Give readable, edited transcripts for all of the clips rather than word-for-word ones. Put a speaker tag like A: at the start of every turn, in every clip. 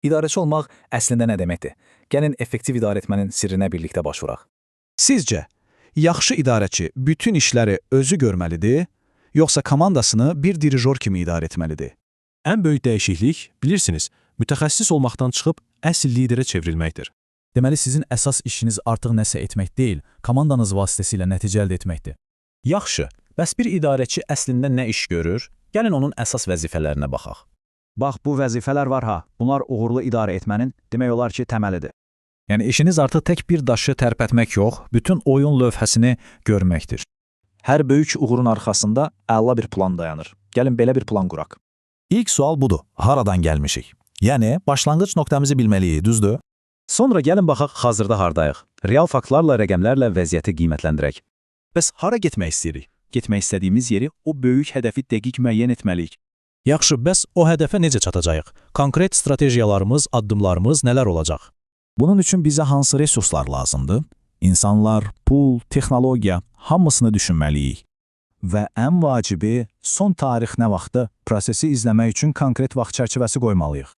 A: İdarəçi olmaq əslində nə deməkdir? Gəlin effektiv idarə etmənin sirrinə birlikdə baş vuraq.
B: Sizcə, yaxşı idarəçi bütün işləri özü görməlidir, yoxsa komandasını bir dirijor kimi idarə etməlidir?
C: Ən böyük dəyişiklik, bilirsiniz, mütəxəssis olmaqdan çıxıb əsl liderə çevrilməkdir.
D: Deməli, sizin əsas işiniz artıq nəsə etmək deyil, komandanız vasitəsilə nəticə əldə etməkdir.
A: Yaxşı, bəs bir idarəçi əslində nə iş görür? Gəlin onun əsas vəzifələrinə baxaq.
E: Bax, bu vəzifələr var ha, bunlar uğurlu idarə etmənin demək olar ki, təməlidir.
A: Yəni işiniz artıq tək bir daşı tərpətmək yox, bütün oyun lövhəsini görməkdir.
E: Hər böyük uğurun arxasında əla bir plan dayanır. Gəlin belə bir plan quraq.
F: İlk sual budur. Haradan gəlmişik? Yəni, başlanğıc nöqtəmizi bilməliyik, düzdür?
E: Sonra gəlin baxaq hazırda hardayıq. Real faktlarla, rəqəmlərlə vəziyyəti qiymətləndirək. Bəs hara getmək istəyirik? Getmək istədiyimiz yeri, o böyük hədəfi dəqiq müəyyən etməliyik.
C: Yaxşı, bəs o hədəfə necə çatacağıq? Konkret strategiyalarımız, addımlarımız nələr olacaq?
F: Bunun üçün bizə hansı resurslar lazımdır? İnsanlar, pul, texnologiya, hamısını düşünməliyik.
E: Və ən vacibi, son tarix nə vaxtı prosesi izləmək üçün konkret vaxt çərçivəsi qoymalıyıq.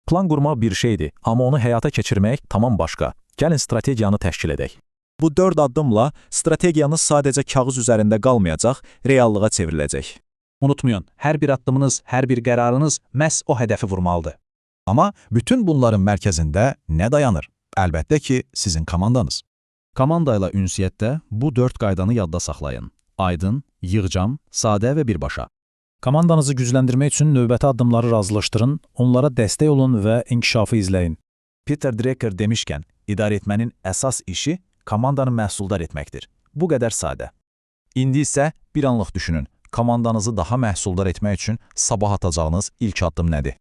A: Plan qurmaq bir şeydir, amma onu həyata keçirmək tamam başqa. Gəlin strategiyanı təşkil edək.
E: Bu 4 addımla strategiyanız sadəcə kağız üzərində qalmayacaq, reallığa çevriləcək.
A: Unutmayın, hər bir addımınız, hər bir qərarınız məhz o hədəfi vurmalıdır.
F: Amma bütün bunların mərkəzində nə dayanır? Əlbəttə ki, sizin komandanız.
D: Komanda ilə ünsiyyətdə bu 4 qaydanı yadda saxlayın. Aydın, yığcam, sadə və birbaşa.
A: Komandanızı gücləndirmək üçün növbəti addımları razılaşdırın, onlara dəstək olun və inkişafı izləyin.
E: Peter Drucker demişkən, idarə etmənin əsas işi komandanı məhsuldar etməkdir. Bu qədər sadə. İndi isə bir anlıq düşünün, komandanızı daha məhsuldar etmək üçün sabah atacağınız ilk addım nədir?